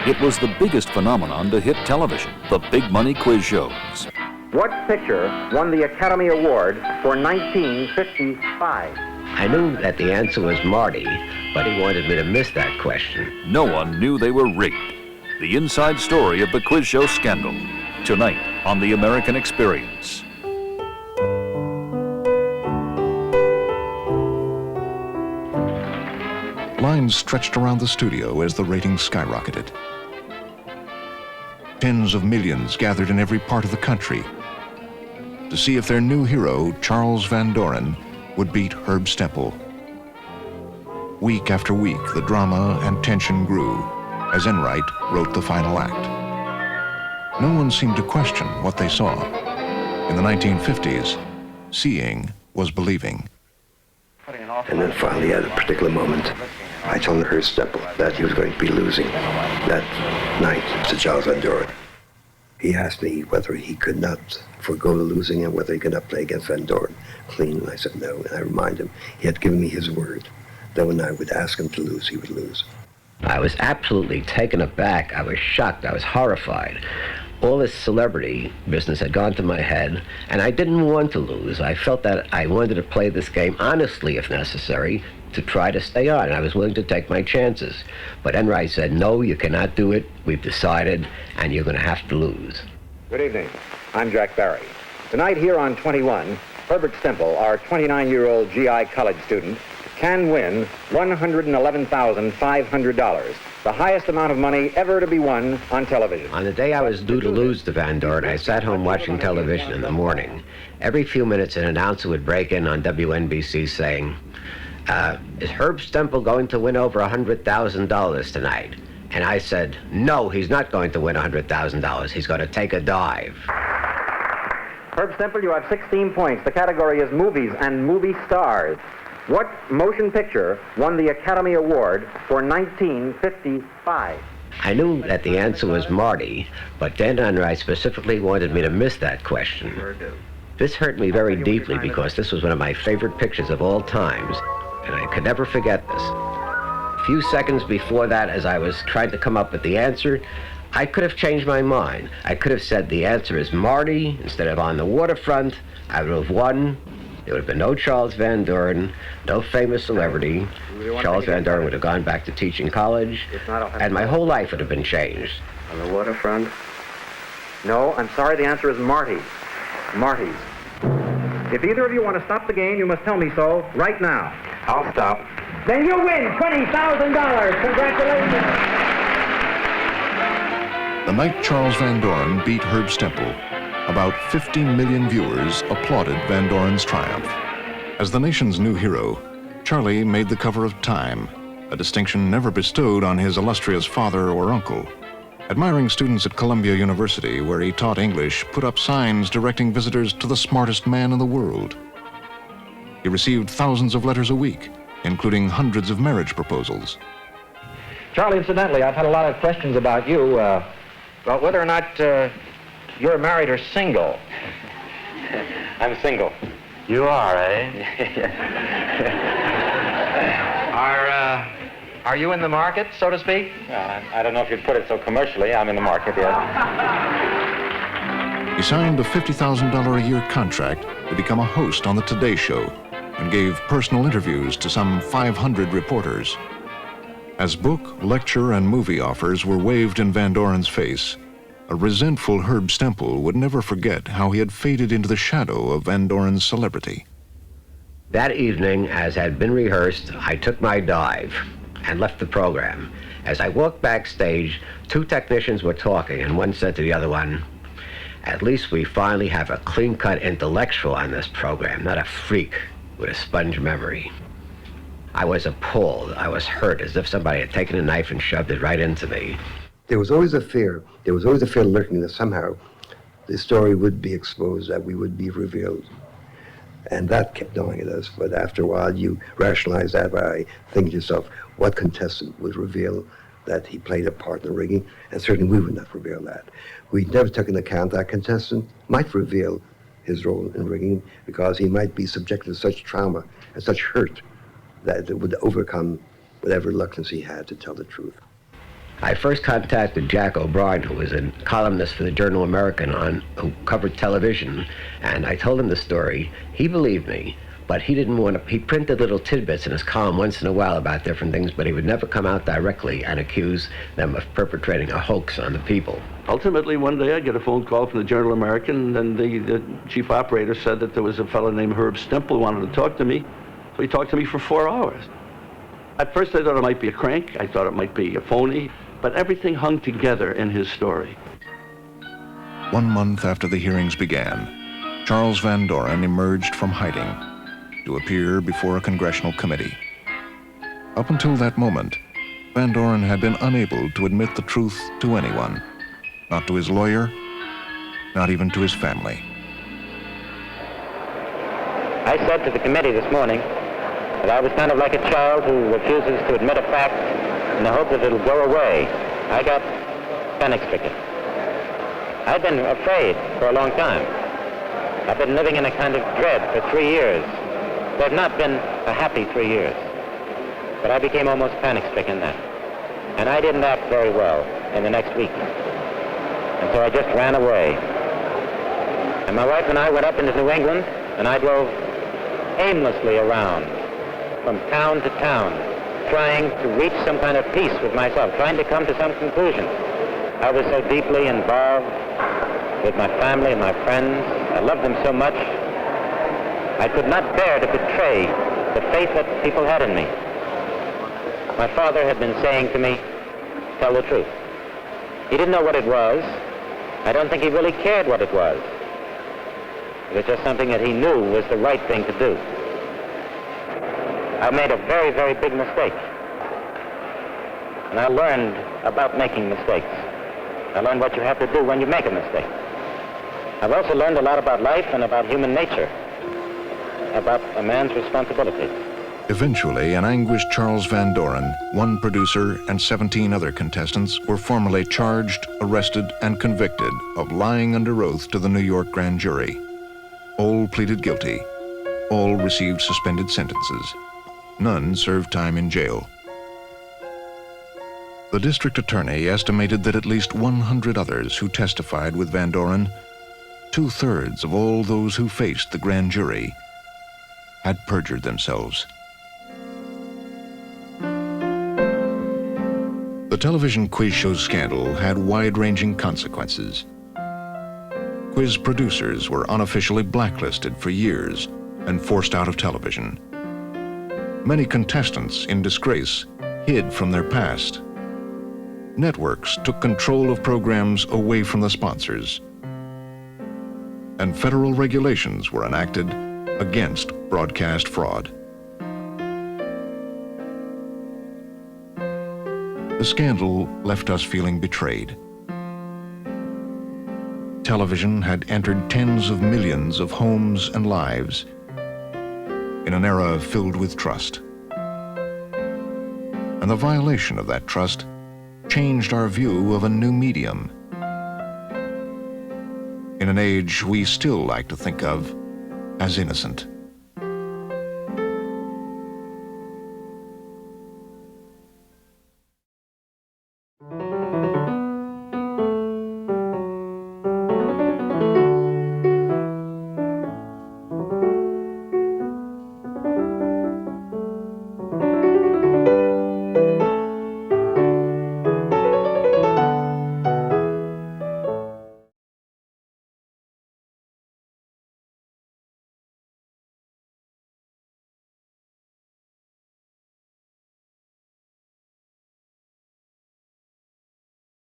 It was the biggest phenomenon to hit television, the big money quiz shows. What picture won the Academy Award for 1955? I knew that the answer was Marty, but he wanted me to miss that question. No one knew they were rigged. The inside story of the quiz show scandal. Tonight on The American Experience. Lines stretched around the studio as the ratings skyrocketed. Tens of millions gathered in every part of the country to see if their new hero, Charles-Van-Doren, would beat Herb-Stempel. Week after week, the drama and tension grew as Enright wrote the final act. No one seemed to question what they saw. In the 1950s, seeing was believing. And then finally, at a particular moment, I told Herb-Stempel that he was going to be losing that night to Charles-Van-Doren. He asked me whether he could not forego the losing and whether he could not play against Van-Doren clean. And I said no, and I reminded him he had given me his word that when I would ask him to lose, he would lose. I was absolutely taken aback. I was shocked. I was horrified. All this celebrity business had gone to my head, and I didn't want to lose. I felt that I wanted to play this game honestly, if necessary, to try to stay on. I was willing to take my chances. But Enright said, no, you cannot do it. We've decided, and you're going to have to lose. Good evening. I'm Jack Barry. Tonight here on 21, Herbert-Stempel, our 29-year-old GI college student, can win $111,500, the highest amount of money ever to be won on television. On the day I was due to lose to Van-Doren, I sat home watching television in the morning. Every few minutes, an announcer would break in on WNBC saying, is Herb-Stempel going to win over $100,000 tonight? And I said, no, he's not going to win $100,000. He's going to take a dive. Herb-Stempel, you have 16 points. The category is movies and movie stars. What motion picture won the Academy Award for 1955? I knew that the answer was Marty, but Dan-Enright specifically wanted me to miss that question. This hurt me very deeply because this was one of my favorite pictures of all times, and I could never forget this. A few seconds before that, as I was trying to come up with the answer, I could have changed my mind. I could have said the answer is Marty instead of On the Waterfront. I would have won. There would have been no Charles Van-Doren, no famous celebrity. Charles Van-Doren would have gone back to teaching college, and my whole life would have been changed. On the waterfront? No, I'm sorry, the answer is Marty. Marty's. If either of you want to stop the game, you must tell me so right now. I'll stop. Then you win $20,000. Congratulations. The night Charles Van-Doren beat Herb-Stempel, about 15 million viewers applauded Van-Doren's triumph. As the nation's new hero, Charlie made the cover of Time, a distinction never bestowed on his illustrious father or uncle. Admiring students at Columbia University, where he taught English, put up signs directing visitors to the smartest man in the world. He received thousands of letters a week, including hundreds of marriage proposals. Charlie, incidentally, I've had a lot of questions about you, about whether or not you're married or single. I'm single. You are, eh? Are you in the market, so to speak? Well, I don't know if you'd put it so commercially. I'm in the market, yes. He signed a $50,000 a year contract to become a host on the Today Show and gave personal interviews to some 500 reporters. As book, lecture, and movie offers were waved in Van-Doren's face, a resentful Herb-Stempel would never forget how he had faded into the shadow of Van-Doren's celebrity. That evening, as had been rehearsed, I took my dive and left the program. As I walked backstage, two technicians were talking, and one said to the other one, at least we finally have a clean-cut intellectual on this program, not a freak with a sponge memory. I was appalled. I was hurt, as if somebody had taken a knife and shoved it right into me. There was always a fear. There was always a fear lurking that somehow the story would be exposed, that we would be revealed. And that kept gnawing at us. But after a while, you rationalize that by thinking to yourself, what contestant would reveal that he played a part in the rigging? And certainly we would not reveal that. We never took into account that contestant might reveal his role in rigging because he might be subjected to such trauma and such hurt that it would overcome whatever reluctance he had to tell the truth. I first contacted Jack O'Brien, who was a columnist for the Journal American who covered television, and I told him the story. He believed me, but he didn't want to. He printed little tidbits in his column once in a while about different things, but he would never come out directly and accuse them of perpetrating a hoax on the people. Ultimately, one day I get a phone call from the Journal American, and the chief operator said that there was a fellow named Herb-Stempel who wanted to talk to me. So he talked to me for 4 hours. At first I thought it might be a crank, I thought it might be a phony, but everything hung together in his story. 1 month after the hearings began, Charles-Van-Doren emerged from hiding to appear before a congressional committee. Up until that moment, Van-Doren had been unable to admit the truth to anyone, not to his lawyer, not even to his family. I said to the committee this morning that I was kind of like a child who refuses to admit a fact in the hope that it'll go away. I got panic-stricken. I've been afraid for a long time. I've been living in a kind of dread for 3 years. They've not been a happy 3 years. But I became almost panic-stricken then. And I didn't act very well in the next week. And so I just ran away. And my wife and I went up into New England, and I drove aimlessly around from town to town, trying to reach some kind of peace with myself, trying to come to some conclusion. I was so deeply involved with my family and my friends. I loved them so much. I could not bear to betray the faith that people had in me. My father had been saying to me, tell the truth. He didn't know what it was. I don't think he really cared what it was. It was just something that he knew was the right thing to do. I made a very, very big mistake. And I learned about making mistakes. I learned what you have to do when you make a mistake. I've also learned a lot about life and about human nature, about a man's responsibility. Eventually, an anguished Charles-Van-Doren, one producer, and 17 other contestants were formally charged, arrested, and convicted of lying under oath to the New York grand jury. All pleaded guilty. All received suspended sentences. None served time in jail. The district attorney estimated that at least 100 others who testified with Van-Doren, 2/3 of all those who faced the grand jury, had perjured themselves. The television quiz show scandal had wide-ranging consequences. Quiz producers were unofficially blacklisted for years and forced out of television. Many contestants, in disgrace, hid from their past. Networks took control of programs away from the sponsors. And federal regulations were enacted against broadcast fraud. The scandal left us feeling betrayed. Television had entered tens of millions of homes and lives in an era filled with trust. And the violation of that trust changed our view of a new medium in an age we still like to think of as innocent.